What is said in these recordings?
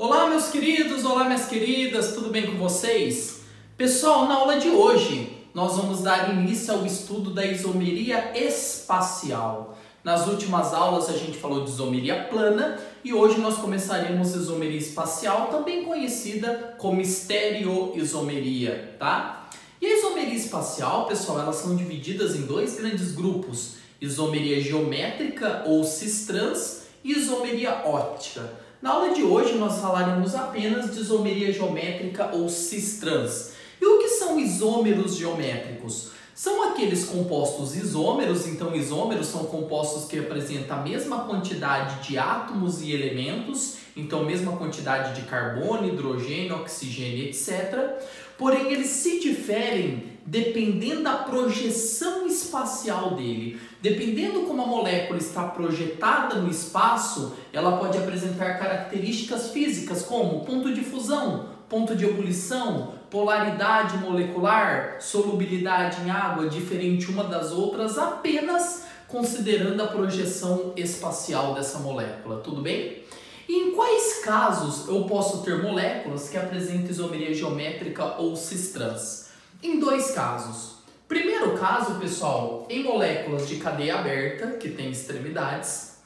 Olá meus queridos, olá minhas queridas, tudo bem com vocês? Pessoal, na aula de hoje nós vamos dar início ao estudo da isomeria espacial. Nas últimas aulas a gente falou de isomeria plana e hoje nós começaremos isomeria espacial, também conhecida como estereoisomeria, tá? E a isomeria espacial, pessoal, elas são divididas em dois grandes grupos: isomeria geométrica ou cis-trans e isomeria óptica. Na aula de hoje nós falaremos apenas de isomeria geométrica ou cis-trans. E o que são isômeros geométricos? São aqueles compostos isômeros, então isômeros são compostos que apresentam a mesma quantidade de átomos e elementos, então mesma quantidade de carbono, hidrogênio, oxigênio, etc. Porém eles se diferem dependendo da projeção espacial dele. Dependendo como a molécula está projetada no espaço, ela pode apresentar características físicas como ponto de fusão, ponto de ebulição, polaridade molecular, solubilidade em água diferente uma das outras, apenas considerando a projeção espacial dessa molécula, tudo bem? E em quais casos eu posso ter moléculas que apresentam isomeria geométrica ou cis-trans? Em dois casos. Primeiro caso, pessoal, em moléculas de cadeia aberta, que tem extremidades,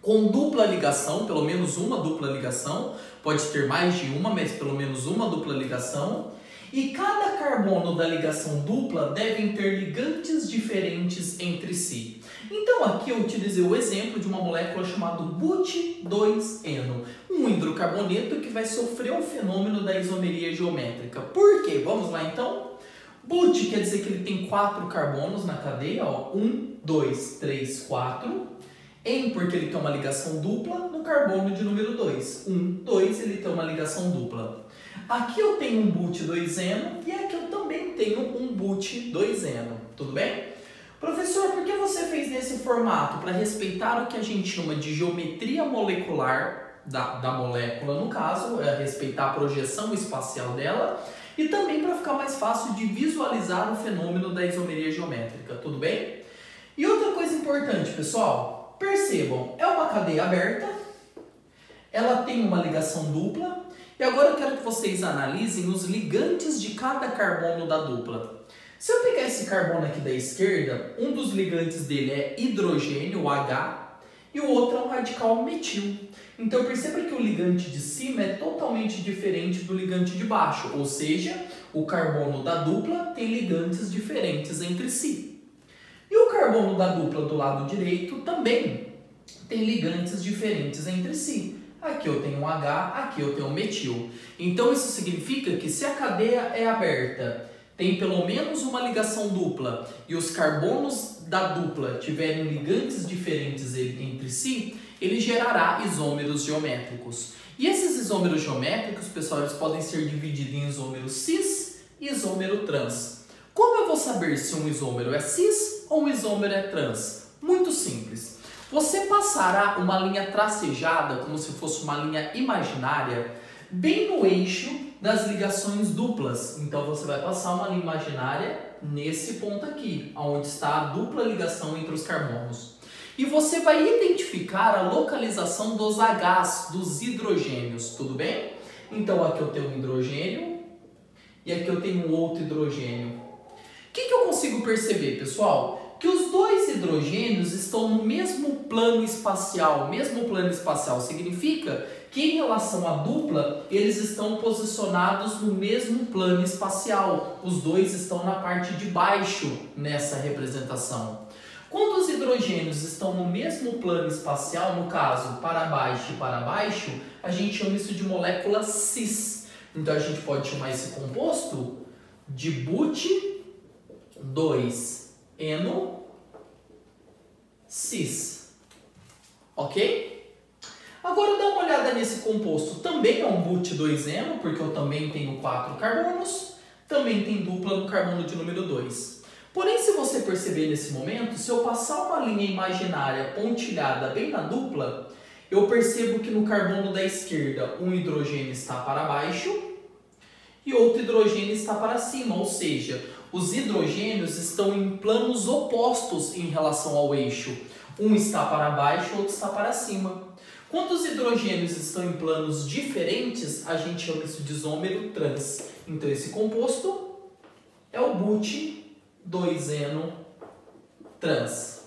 com dupla ligação, pelo menos uma dupla ligação, pode ter mais de uma, mas pelo menos uma dupla ligação, e cada carbono da ligação dupla devem ter ligantes diferentes entre si. Então aqui eu utilizei o exemplo de uma molécula chamada but2eno, um hidrocarboneto que vai sofrer o fenômeno da isomeria geométrica. Por quê? Vamos lá então? But quer dizer que ele tem 4 carbonos na cadeia, ó, 1, 2, 3, 4. En porque ele tem uma ligação dupla no carbono de número 2. 1, 2, ele tem uma ligação dupla. Aqui eu tenho um but2eno e aqui eu também tenho um but2eno. Tudo bem? Professor, por que você fez nesse formato? Para respeitar o que a gente chama de geometria molecular da molécula, no caso, respeitar a projeção espacial dela, e também para ficar mais fácil de visualizar o fenômeno da isomeria geométrica. Tudo bem? E outra coisa importante, pessoal, percebam, é uma cadeia aberta, ela tem uma ligação dupla, e agora eu quero que vocês analisem os ligantes de cada carbono da dupla. Se eu pegar esse carbono aqui da esquerda, um dos ligantes dele é hidrogênio, o H, e o outro é um radical metil. Então perceba que o ligante de cima é totalmente diferente do ligante de baixo, ou seja, o carbono da dupla tem ligantes diferentes entre si. E o carbono da dupla do lado direito também tem ligantes diferentes entre si. Aqui eu tenho um H, aqui eu tenho um metil. Então isso significa que se a cadeia é aberta, tem pelo menos uma ligação dupla e os carbonos da dupla tiverem ligantes diferentes entre si, ele gerará isômeros geométricos. E esses isômeros geométricos, pessoal, eles podem ser divididos em isômero cis e isômero trans. Como eu vou saber se um isômero é cis ou um isômero é trans? Muito simples. Você passará uma linha tracejada, como se fosse uma linha imaginária, bem no eixo das ligações duplas. Então você vai passar uma linha imaginária nesse ponto aqui, onde está a dupla ligação entre os carbonos. E você vai identificar a localização dos Hs, dos hidrogênios, tudo bem? Então aqui eu tenho um hidrogênio e aqui eu tenho um outro hidrogênio. O que eu consigo perceber, pessoal? Que os dois hidrogênios estão no mesmo plano espacial. Mesmo plano espacial significa que em relação à dupla, eles estão posicionados no mesmo plano espacial. Os dois estão na parte de baixo nessa representação. Quando os hidrogênios estão no mesmo plano espacial, no caso, para baixo e para baixo, a gente chama isso de molécula cis. Então a gente pode chamar esse composto de but2eno cis. Ok? Agora dá uma olhada nesse composto. Também é um but2eno, porque eu também tenho 4 carbonos. Também tem dupla no carbono de número 2. Porém, se você perceber nesse momento, se eu passar uma linha imaginária pontilhada bem na dupla, eu percebo que no carbono da esquerda um hidrogênio está para baixo e outro hidrogênio está para cima, ou seja, os hidrogênios estão em planos opostos em relação ao eixo. Um está para baixo, outro está para cima. Quando os hidrogênios estão em planos diferentes, a gente chama isso de isômero trans. Então esse composto é o but-2eno trans.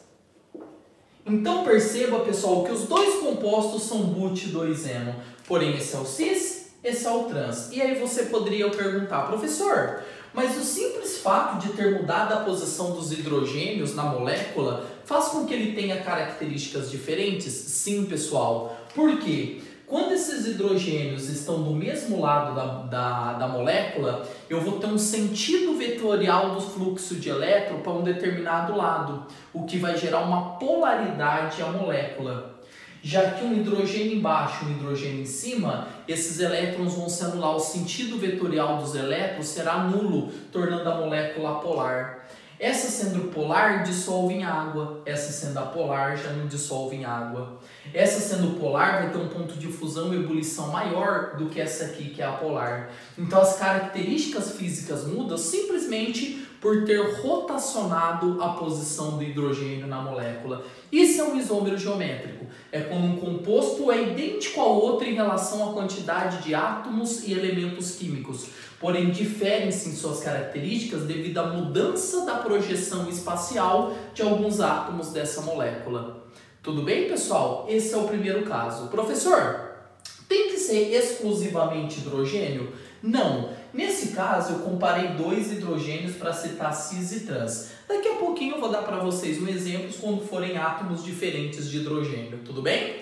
Então perceba, pessoal, que os dois compostos são but-2eno, porém esse é o cis, esse é o trans. E aí você poderia perguntar, professor, mas o simples fato de ter mudado a posição dos hidrogênios na molécula faz com que ele tenha características diferentes? Sim, pessoal. Por quê? Quando esses hidrogênios estão do mesmo lado da molécula, eu vou ter um sentido vetorial do fluxo de elétron para um determinado lado, o que vai gerar uma polaridade à molécula. Já que um hidrogênio embaixo e um hidrogênio em cima, esses elétrons vão se anular. O sentido vetorial dos elétrons será nulo, tornando a molécula apolar. Essa sendo polar, dissolve em água. Essa sendo apolar, já não dissolve em água. Essa sendo polar, vai ter um ponto de fusão e ebulição maior do que essa aqui, que é apolar. Então as características físicas mudam simplesmente por ter rotacionado a posição do hidrogênio na molécula. Isso é um isômero geométrico. É quando um composto é idêntico ao outro em relação à quantidade de átomos e elementos químicos, porém diferem-se em suas características devido à mudança da projeção espacial de alguns átomos dessa molécula. Tudo bem, pessoal? Esse é o primeiro caso. Professor, tem que ser exclusivamente hidrogênio? Não. Nesse caso, eu comparei dois hidrogênios para citar cis e trans. Daqui a pouquinho eu vou dar para vocês um exemplo quando forem átomos diferentes de hidrogênio. Tudo bem?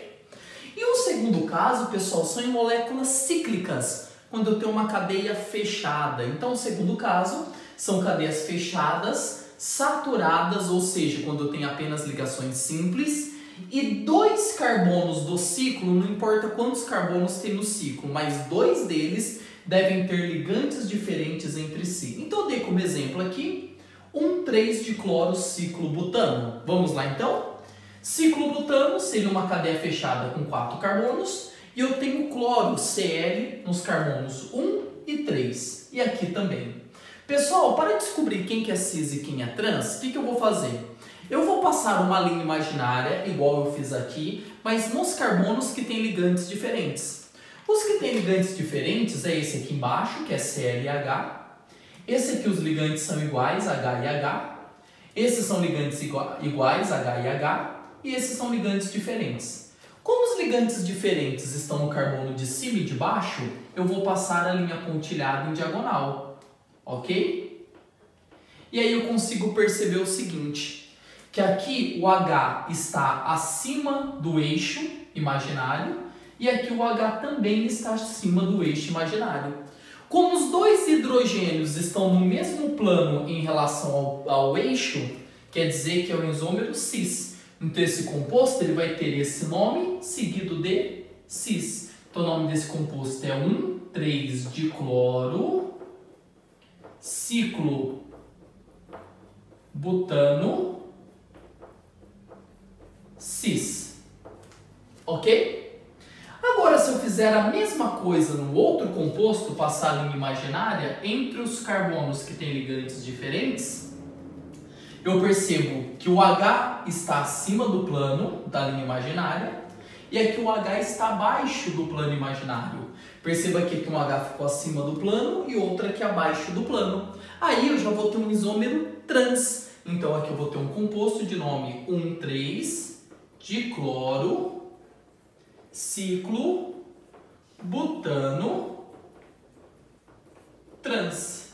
E o segundo caso, pessoal, são em moléculas cíclicas, quando eu tenho uma cadeia fechada. Então, o segundo caso são cadeias fechadas, saturadas, ou seja, quando eu tenho apenas ligações simples, e dois carbonos do ciclo, não importa quantos carbonos tem no ciclo, mas dois deles devem ter ligantes diferentes entre si. Então eu dei como exemplo aqui um 3-dicloro ciclo butano. Vamos lá então? Ciclo butano seria uma cadeia fechada com 4 carbonos e eu tenho cloro, Cl, nos carbonos 1 e 3. E aqui também. Pessoal, para descobrir quem que é cis e quem é trans, o que eu vou fazer? Eu vou passar uma linha imaginária, igual eu fiz aqui, mas nos carbonos que têm ligantes diferentes. Os que têm ligantes diferentes é esse aqui embaixo, que é Cl e H. Esse aqui os ligantes são iguais, H e H. Esses são ligantes iguais, H e H. E esses são ligantes diferentes. Como os ligantes diferentes estão no carbono de cima e de baixo, eu vou passar a linha pontilhada em diagonal. Ok? E aí eu consigo perceber o seguinte, que aqui o H está acima do eixo imaginário e aqui o H também está acima do eixo imaginário. Como os dois hidrogênios estão no mesmo plano em relação ao eixo, quer dizer que é um isômero cis. Então esse composto ele vai ter esse nome seguido de cis. Então o nome desse composto é 1,3-dicloro ciclo butano cis. Ok? Agora, se eu fizer a mesma coisa no outro composto, passar a linha imaginária entre os carbonos que têm ligantes diferentes, eu percebo que o H está acima do plano da linha imaginária e aqui o H está abaixo do plano imaginário. Perceba que aqui um H ficou acima do plano e outro aqui abaixo do plano. Aí eu já vou ter um isômero trans. Então aqui eu vou ter um composto de nome 1,3-dicloro ciclo butano trans.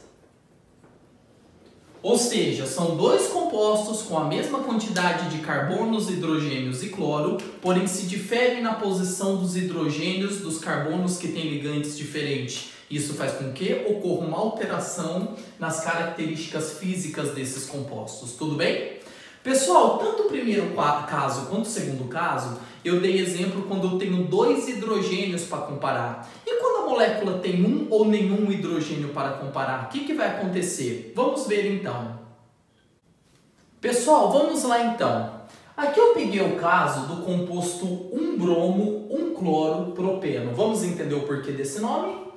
Ou seja, são dois compostos com a mesma quantidade de carbonos, hidrogênios e cloro, porém se diferem na posição dos hidrogênios dos carbonos que têm ligantes diferentes. Isso faz com que ocorra uma alteração nas características físicas desses compostos. Tudo bem? Pessoal, tanto o primeiro caso quanto o segundo caso, eu dei exemplo quando eu tenho dois hidrogênios para comparar. E quando a molécula tem um ou nenhum hidrogênio para comparar, o que vai acontecer? Vamos ver então. Pessoal, vamos lá então. Aqui eu peguei o caso do composto 1-bromo, 1-cloro-propeno. Vamos entender o porquê desse nome?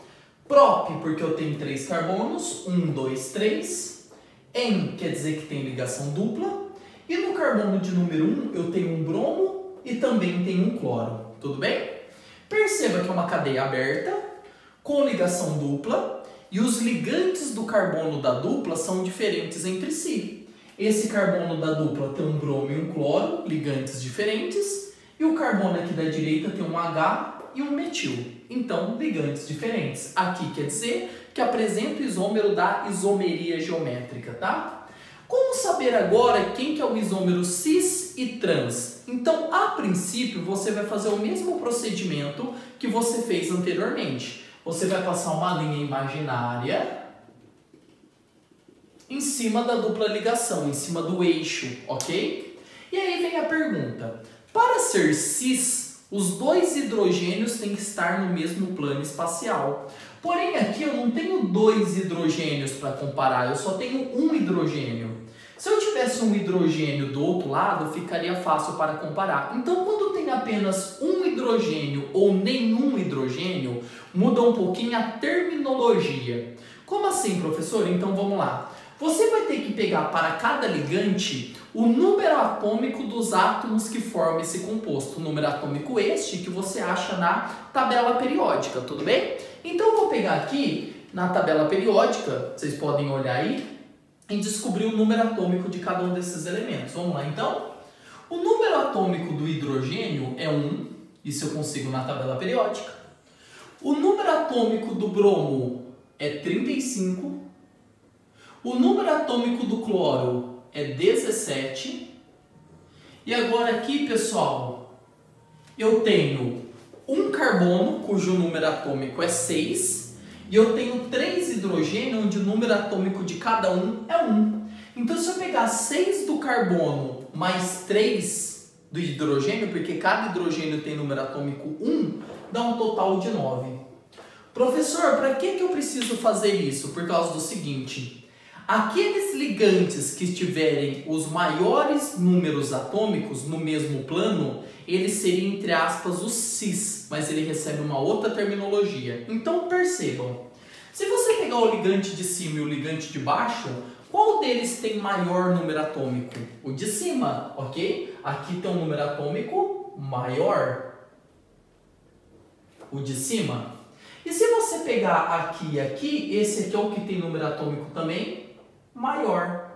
Prop, porque eu tenho 3 carbonos, 1, 2, 3. En, quer dizer que tem ligação dupla. E no carbono de número 1 eu tenho um bromo e também tenho um cloro. tudo bem? Perceba que é uma cadeia aberta, com ligação dupla, e os ligantes do carbono da dupla são diferentes entre si. Esse carbono da dupla tem um bromo e um cloro, ligantes diferentes, e o carbono aqui da direita tem um H e um metil, então ligantes diferentes. Aqui quer dizer que apresenta o isômero da isomeria geométrica, tá? Como saber agora quem que é o isômero cis e trans? Então, a princípio, você vai fazer o mesmo procedimento que você fez anteriormente. Você vai passar uma linha imaginária em cima da dupla ligação, em cima do eixo, ok? E aí vem a pergunta. Para ser cis, os dois hidrogênios têm que estar no mesmo plano espacial. Porém, aqui eu não tenho dois hidrogênios para comparar, eu só tenho um hidrogênio. Se eu tivesse um hidrogênio do outro lado, ficaria fácil para comparar. Então, quando tem apenas um hidrogênio ou nenhum hidrogênio, muda um pouquinho a terminologia. Como assim, professor? Então, vamos lá. Você vai ter que pegar para cada ligante o número atômico dos átomos que formam esse composto. O número atômico este que você acha na tabela periódica, tudo bem? Então, eu vou pegar aqui na tabela periódica, vocês podem olhar aí, e descobrir o número atômico de cada um desses elementos. Vamos lá, então? O número atômico do hidrogênio é 1, isso eu consigo na tabela periódica. O número atômico do bromo é 35. O número atômico do cloro é 17. E agora aqui, pessoal, eu tenho um carbono, cujo número atômico é 6. E eu tenho 3 hidrogênios, onde o número atômico de cada um é 1. Então, se eu pegar 6 do carbono mais 3 do hidrogênio, porque cada hidrogênio tem número atômico 1, dá um total de 9. Professor, para que eu preciso fazer isso? Por causa do seguinte, aqueles ligantes que tiverem os maiores números atômicos no mesmo plano, ele seria, entre aspas, o cis, mas ele recebe uma outra terminologia. Então, percebam, se você pegar o ligante de cima e o ligante de baixo, qual deles tem maior número atômico? O de cima, ok? Aqui tem um número atômico maior, o de cima. E se você pegar aqui e aqui, esse aqui é o que tem número atômico também maior.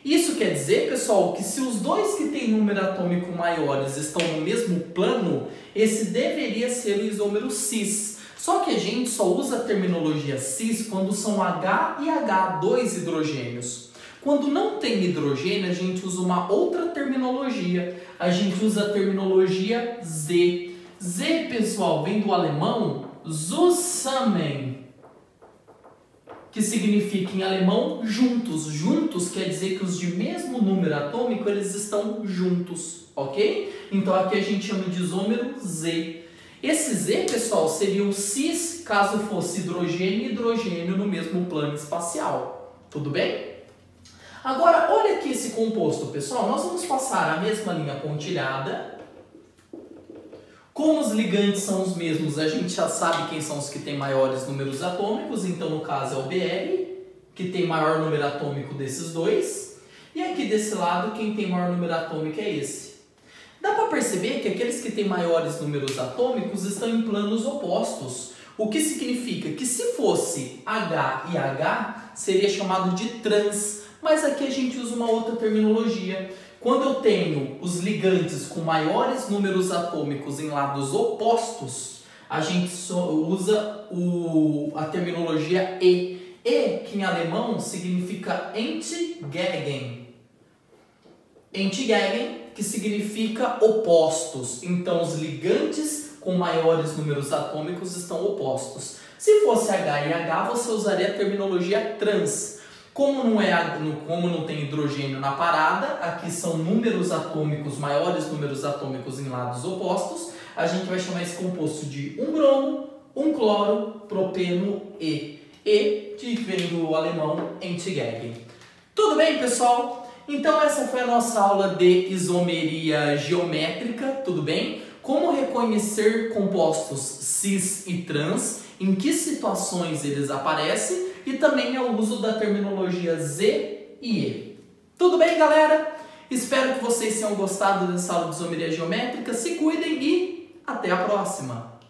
Isso quer dizer, pessoal, que se os dois que têm número atômico maiores estão no mesmo plano, esse deveria ser o isômero cis. Só que a gente só usa a terminologia cis quando são H e H, dois hidrogênios. Quando não tem hidrogênio, a gente usa uma outra terminologia. A gente usa a terminologia Z. Z, pessoal, vem do alemão zusammen, que significa em alemão juntos. Juntos quer dizer que os de mesmo número atômico, eles estão juntos, ok? Então aqui a gente chama de isômero Z. Esse Z, pessoal, seria o cis caso fosse hidrogênio e hidrogênio no mesmo plano espacial. Tudo bem? Agora, olha aqui esse composto, pessoal. Nós vamos passar a mesma linha pontilhada. Como os ligantes são os mesmos, a gente já sabe quem são os que têm maiores números atômicos. Então, no caso, é o Br, que tem maior número atômico desses dois. E aqui desse lado, quem tem maior número atômico é esse. Dá para perceber que aqueles que têm maiores números atômicos estão em planos opostos. O que significa que se fosse H e H, seria chamado de trans. Mas aqui a gente usa uma outra terminologia. Quando eu tenho os ligantes com maiores números atômicos em lados opostos, a gente só usa a terminologia E. E, que em alemão significa entgegen. Entgegen, que significa opostos. Então, os ligantes com maiores números atômicos estão opostos. Se fosse H e H, você usaria a terminologia trans. Como não tem hidrogênio na parada, aqui são números atômicos, maiores números atômicos em lados opostos, a gente vai chamar esse composto de um bromo, um cloro, propeno E. E, que vem do alemão entgegen. Tudo bem, pessoal? Então essa foi a nossa aula de isomeria geométrica, tudo bem? Como reconhecer compostos cis e trans, em que situações eles aparecem, e também é o uso da terminologia Z e E. Tudo bem, galera? Espero que vocês tenham gostado dessa aula de isomeria geométrica. Se cuidem e até a próxima!